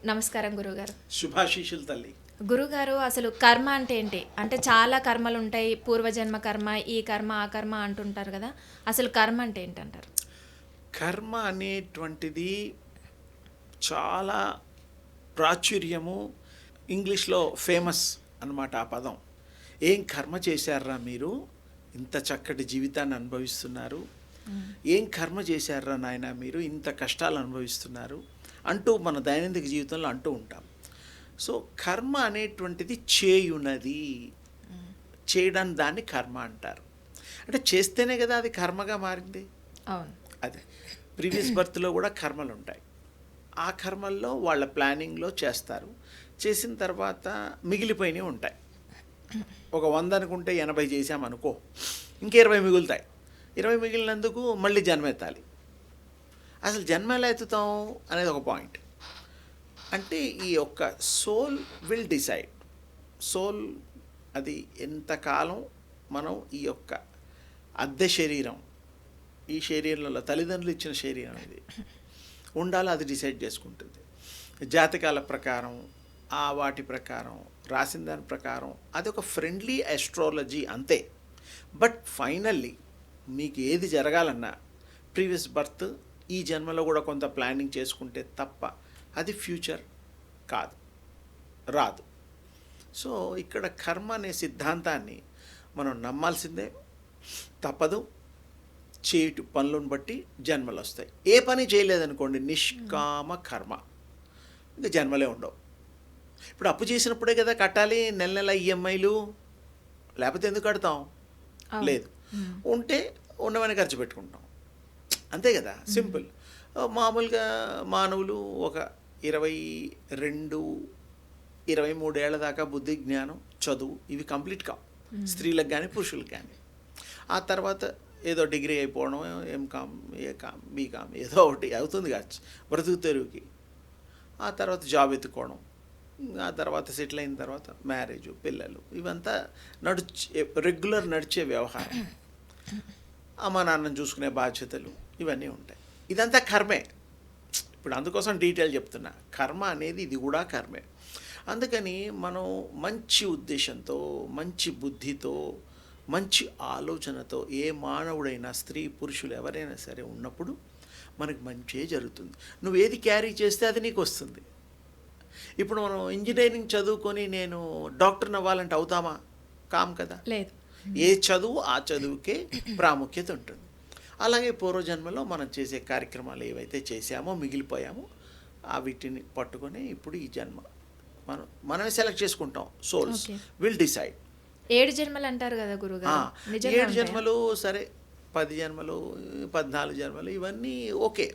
నమస్కారం గురుగారు. శుభాశీషులు తల్లి. గురుగారు, అసలు కర్మ అంటే ఏంటి? అంటే చాలా కర్మలు ఉంటాయి. పూర్వజన్మ కర్మ, ఈ కర్మ, ఆ కర్మ అంటుంటారు కదా. అసలు కర్మ అంటే ఏంటంటారు? కర్మ అనేటువంటిది చాలా ప్రాచుర్యము, ఇంగ్లీష్లో ఫేమస్ అన్నమాట ఆ పదం. ఏం కర్మ చేశారా మీరు, ఇంత చక్కటి జీవితాన్ని అనుభవిస్తున్నారు, ఏం కర్మ చేశారా నాయన మీరు, ఇంత కష్టాలు అనుభవిస్తున్నారు అంటూ మన దైనందిక జీవితంలో అంటూ ఉంటాం. సో కర్మ అనేటువంటిది చేయునది, చేయడం దాన్ని కర్మ అంటారు. అంటే చేస్తేనే కదా అది కర్మగా మారింది. అవును. అదే ప్రీవియస్ బర్త్లో కూడా కర్మలు ఉంటాయి. ఆ కర్మల్లో వాళ్ళ ప్లానింగ్లో చేస్తారు. చేసిన తర్వాత మిగిలిపోయినవి ఉంటాయి. ఒక 100 అనుకుంటే 80 చేసామనుకో, ఇంక 20 మిగులుతాయి. 20 మిగిలినందుకు మళ్ళీ జన్మెత్తాలి. అసలు జన్మ ఎలా ఎత్తుతాం అనేది ఒక పాయింట్. అంటే ఈ యొక్క సోల్ విల్ డిసైడ్. సోల్ అది ఎంతకాలం మనం ఈ యొక్క అద్దె శరీరం, ఈ శరీరంలో తల్లిదండ్రులు ఇచ్చిన శరీరం ఇది ఉండాలో అది డిసైడ్ చేసుకుంటుంది. జాతకాల ప్రకారం, ఆ వాటి ప్రకారం, రాసిన దాని ప్రకారం అది ఒక ఫ్రెండ్లీ ఆస్ట్రాలజీ అంతే. బట్ ఫైనల్లీ మీకు ఏది జరగాలన్నా ప్రీవియస్ బర్త్, ఈ జన్మలో కూడా కొంత ప్లానింగ్ చేసుకుంటే తప్ప అది ఫ్యూచర్ కాదు, రాదు. సో ఇక్కడ కర్మ అనే సిద్ధాంతాన్ని మనం నమ్మాల్సిందే, తప్పదు. చేయటు పనులను బట్టి జన్మలు వస్తాయి. ఏ పని చేయలేదనుకోండి, నిష్కామ కర్మ, ఇంకా జన్మలే ఉండవు. ఇప్పుడు అప్పు చేసినప్పుడే కదా కట్టాలి నెల నెల ఈఎంఐలు, లేకపోతే ఎందుకు కడతాం? లేదు. ఉంటే ఉండమని ఖర్చు పెట్టుకుంటాం, అంతే కదా, సింపుల్. మామూలుగా మానవులు ఒక 22, 23 ఏళ్ల దాకా బుద్ధి, జ్ఞానం, చదువు ఇవి కంప్లీట్ కావు, స్త్రీలకు కానీ పురుషులకు కానీ. ఆ తర్వాత ఏదో డిగ్రీ అయిపోవడం, ఎంకామ్, ఏకామ్, బీకామ్ ఏదో ఒకటి అవుతుంది కావచ్చు బ్రతుకు తెరువుకి. ఆ తర్వాత జాబ్ ఎత్తుకోవడం, ఆ తర్వాత సెటిల్ అయిన తర్వాత మ్యారేజ్, పిల్లలు, ఇవంతా రెగ్యులర్ నడిచే వ్యవహారం. అమ్మ నాన్నని చూసుకునే బాధ్యతలు ఇవన్నీ ఉంటాయి. ఇదంతా కర్మే. ఇప్పుడు అందుకోసం డీటెయిల్ చెప్తున్నా. కర్మ అనేది ఇది కూడా కర్మే. అందుకని మనం మంచి ఉద్దేశంతో, మంచి బుద్ధితో, మంచి ఆలోచనతో ఏ మానవుడైనా, స్త్రీ పురుషులు ఎవరైనా సరే ఉన్నప్పుడు మనకు మంచే జరుగుతుంది. నువ్వు ఏది క్యారీ చేస్తే అది నీకు వస్తుంది. ఇప్పుడు మనం ఇంజనీరింగ్ చదువుకొని నేను డాక్టర్ని అవ్వాలంటే అవుతామా? కాం కదా. లేదు. ఏ చదువు ఆ చదువుకే ప్రాముఖ్యత ఉంటుంది. అలాగే పూర్వజన్మలో మనం చేసే కార్యక్రమాలు ఏవైతే చేసామో, మిగిలిపోయామో, ఆ వీటిని పట్టుకొని ఇప్పుడు ఈ జన్మ మనమే సెలెక్ట్ చేసుకుంటాం. Souls will decide. 7 జన్మలు అంటారు కదా గురుగారు. 7 జన్మలు సరే, 10 జన్మలు, 14 జన్మలు, ఇవన్నీ ఓకే,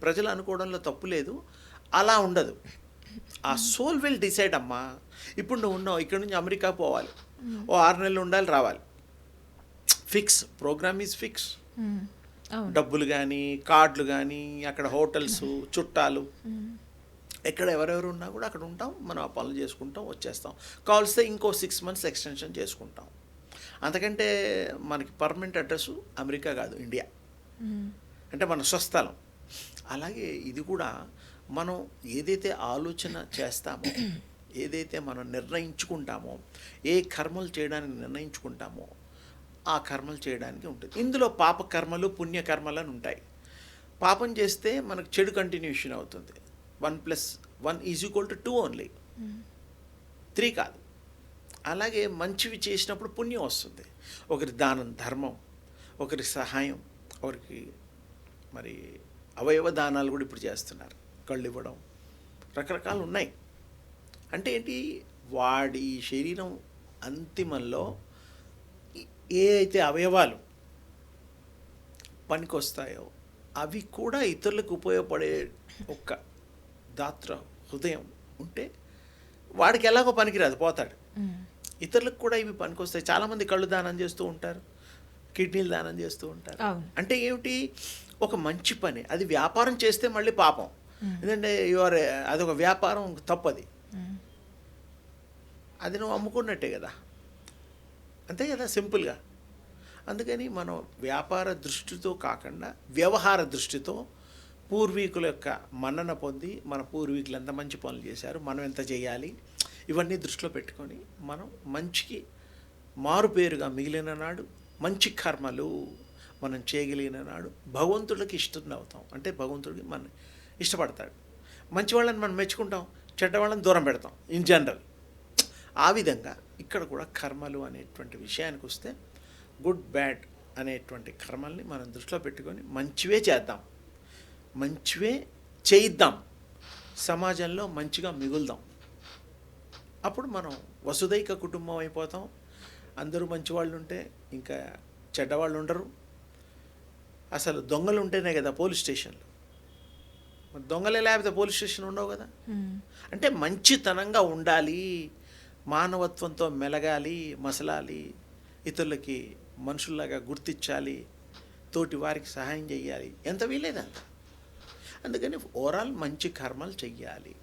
ప్రజలు అనుకోవడంలో తప్పు లేదు. అలా ఉండదు. ఆ సోల్ విల్ డిసైడ్ అమ్మా. ఇప్పుడు నువ్వు ఉన్నావు, ఇక్కడ నుంచి అమెరికా పోవాలి, ఓ 6 నెలలు ఉండాలి, రావాలి, ఫిక్స్. Program is fix. డబ్బులు కానీ, కార్డులు కానీ, అక్కడ హోటల్స్, చుట్టాలు, ఎక్కడ ఎవరెవరు ఉన్నా కూడా అక్కడ ఉంటాం, మనం ఆ పనులు చేసుకుంటాం, వచ్చేస్తాం. కావాల్స్తే ఇంకో 6 months ఎక్స్టెన్షన్ చేసుకుంటాం. అంతకంటే మనకి పర్మనెంట్ అడ్రస్ అమెరికా కాదు, ఇండియా. అంటే మన స్వస్థలం. అలాగే ఇది కూడా మనం ఏదైతే ఆలోచన చేస్తామో, ఏదైతే మనం నిర్ణయించుకుంటామో, ఏ కర్మలు చేయడానికి నిర్ణయించుకుంటామో ఆ కర్మలు చేయడానికి ఉంటుంది. ఇందులో పాప కర్మలు, పుణ్యకర్మలు అని ఉంటాయి. పాపం చేస్తే మనకు చెడు కంటిన్యూషన్ అవుతుంది. 1 + 1 = 2 ఓన్లీ, 3 కాదు. అలాగే మంచివి చేసినప్పుడు పుణ్యం వస్తుంది. ఒకరి దానం, ధర్మం, ఒకరి సహాయం, ఒకరికి మరి అవయవ దానాలు కూడా ఇప్పుడు చేస్తున్నారు, కళ్ళు ఇవ్వడం, రకరకాలు ఉన్నాయి. అంటే ఏంటి, వాడి శరీరం అంతిమంలో ఏ అయితే అవయవాలు పనికొస్తాయో అవి కూడా ఇతరులకు ఉపయోగపడే ఒక్క దాత్ర హృదయం ఉంటే వాడికి ఎలాగో పనికిరాదు, పోతాడు. ఇతరులకు కూడా ఇవి పనికొస్తాయి. చాలామంది కళ్ళు దానం చేస్తూ ఉంటారు, కిడ్నీలు దానం చేస్తూ ఉంటారు. అంటే ఏమిటి, ఒక మంచి పని. అది వ్యాపారం చేస్తే మళ్ళీ పాపం. ఎందుకంటే అదొక వ్యాపారం, తప్పది. అది నువ్వు అమ్ముకున్నట్టే కదా, అంతే కదా, సింపుల్గా. అందుకని మనం వ్యాపార దృష్టితో కాకుండా వ్యవహార దృష్టితో పూర్వీకుల యొక్క మన్నన పొంది మన పూర్వీకులు ఎంత మంచి పనులు చేశారు, మనం ఎంత చేయాలి, ఇవన్నీ దృష్టిలో పెట్టుకొని మనం మంచికి మారుపేరుగా మిగిలిన నాడు మంచి కర్మలు మనం చేయగలిగిన నాడు భగవంతుడికి ఇష్టం అవుతాం. అంటే భగవంతుడికి మనం ఇష్టపడతాడు. మంచి వాళ్ళని మనం మెచ్చుకుంటాం, చెడ్డ వాళ్ళని దూరం పెడతాం ఇన్ జనరల్. ఆ విధంగా ఇక్కడ కూడా కర్మలు అనేటువంటి విషయానికి వస్తే గుడ్ బ్యాడ్ అనేటువంటి కర్మల్ని మనం దృష్టిలో పెట్టుకొని మంచివే చేద్దాం, మంచివే చేయిద్దాం, సమాజంలో మంచిగా మిగులుదాం. అప్పుడు మనం వసుదైక కుటుంబం అయిపోతాం. అందరూ మంచివాళ్ళు ఉంటే ఇంకా చెడ్డవాళ్ళు ఉండరు. అసలు దొంగలు ఉంటేనే కదా పోలీస్ స్టేషన్లు, మరి దొంగలే లేకపోతే పోలీస్ స్టేషన్ ఉండవు కదా. అంటే మంచితనంగా ఉండాలి, మానవత్వంతో మెలగాలి, మసలాలి, ఇతరులకి మనుషుల్లాగా గుర్తించాలి, తోటి వారికి సహాయం చేయాలి, ఎంత వీలేదంత. అందుకని ఓవరాల్ మంచి కర్మలు చెయ్యాలి.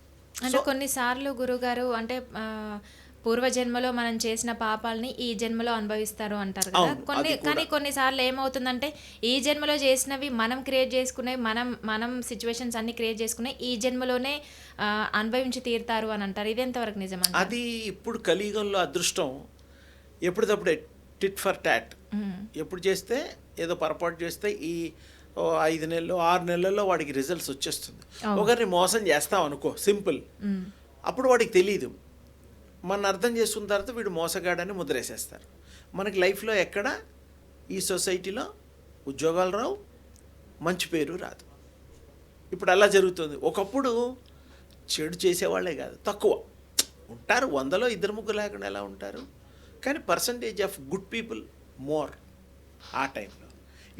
అంటే కొన్నిసార్లు గురుగారు అంటే పూర్వజన్మలో మనం చేసిన పాపాలని ఈ జన్మలో అనుభవిస్తారు అంటారు కదా. కానీ కొన్నిసార్లు ఏమవుతుందంటే ఈ జన్మలో చేసినవి మనం క్రియేట్ చేసుకునేవి, మనం సిచ్యువేషన్స్ అన్ని క్రియేట్ చేసుకునే ఈ జన్మలోనే అనుభవించి తీరుతారు అని అంటారు. ఇది ఎంతవరకు నిజం? అది ఇప్పుడు కలియుగంలో అదృష్టం ఎప్పటికప్పుడే టిట్ ఫర్ టాట్. ఎప్పుడు చేస్తే ఏదో పొరపాటు చేస్తే ఈ 5 నెలలు 6 నెలల్లో వాడికి రిజల్ట్స్ వచ్చేస్తుంది. ఒకరిని మోసం చేస్తాం అనుకో, సింపుల్, అప్పుడు వాడికి తెలియదు. మన అర్థం చేసుకున్న తర్వాత వీడు మోసగాడని ముద్రేసేస్తారు. మనకి లైఫ్లో ఎక్కడ ఈ సొసైటీలో ఉద్యోగాలు రావు, మంచి పేరు రాదు. ఇప్పుడు అలా జరుగుతుంది. ఒకప్పుడు చెడు చేసేవాళ్ళే కాదు, తక్కువ ఉంటారు, 100లో 2-3 లేకుండా ఎలా ఉంటారు, కానీ percentage of good people more ఆ టైంలో.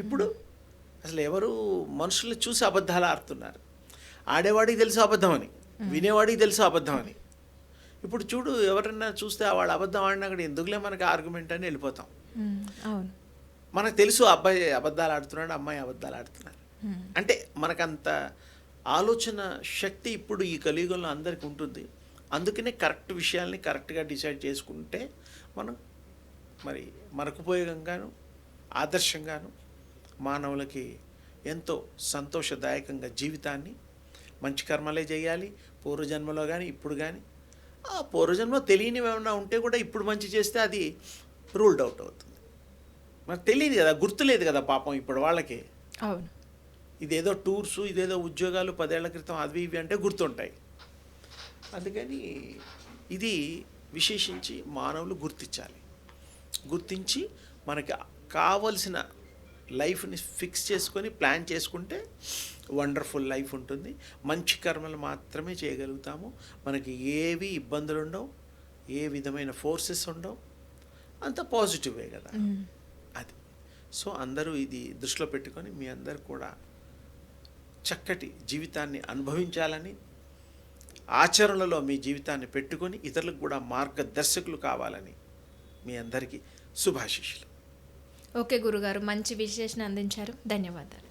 ఇప్పుడు అసలు ఎవరు మనుషులు చూసి అబద్ధాలు ఆడుతున్నారు. ఆడేవాడికి తెలుసు అబద్ధం అని, వినేవాడికి తెలుసు అబద్ధం అని. ఇప్పుడు చూడు, ఎవరైనా చూస్తే వాడు అబద్ధం ఆడినా కూడా ఎందుకులే మనకి ఆర్గ్యుమెంట్ అని వెళ్ళిపోతాం. అవును, మనకు తెలుసు అబ్బాయి అబద్ధాలు ఆడుతున్నాడు, అమ్మాయి అబద్ధాలు ఆడుతున్నారు. అంటే మనకంత ఆలోచన శక్తి ఇప్పుడు ఈ కలియుగంలో అందరికీ ఉంటుంది. అందుకనే కరెక్ట్ విషయాల్ని కరెక్ట్గా డిసైడ్ చేసుకుంటే మనం మరి మనకు ఉపయోగంగాను ఆదర్శంగాను మానవులకి ఎంతో సంతోషదాయకంగా జీవితాన్ని మంచి కర్మలే చేయాలి. పూర్వజన్మలో కానీ ఇప్పుడు కానీ, ఆ పూర్వజన్మలో తెలియనివి ఏమైనా ఉంటే కూడా ఇప్పుడు మంచి చేస్తే అది రూల్డ్ అవుట్ అవుతుంది. మనకు తెలియదు కదా, గుర్తులేదు కదా పాపం ఇప్పుడు వాళ్ళకి. అవును, ఇదేదో టూర్సు, ఇదేదో ఉద్యోగాలు 10 ఏళ్ల క్రితం అవి ఇవి అంటే గుర్తుంటాయి. అందుకని ఇది విశేషించి మానవులు గుర్తించాలి. గుర్తించి మనకి కావలసిన లైఫ్ని ఫిక్స్ చేసుకొని ప్లాన్ చేసుకుంటే వండర్ఫుల్ లైఫ్ ఉంటుంది. మంచి కర్మలు మాత్రమే చేయగలుగుతాము. మనకి ఏవి ఇబ్బందులు ఉండవు, ఏ విధమైన ఫోర్సెస్ ఉండవు, అంత పాజిటివే కదా అది. సో అందరూ ఇది దృష్టిలో పెట్టుకొని మీ అందరు కూడా చక్కటి జీవితాన్ని అనుభవించాలని, ఆచరణలో మీ జీవితాన్ని పెట్టుకొని ఇతరులకు కూడా మార్గదర్శకులు కావాలని మీ అందరికీ శుభాశీస్సులు. ఓకే గురుగారు, మంచి విశ్లేషణ అందించారు. ధన్యవాదాలు.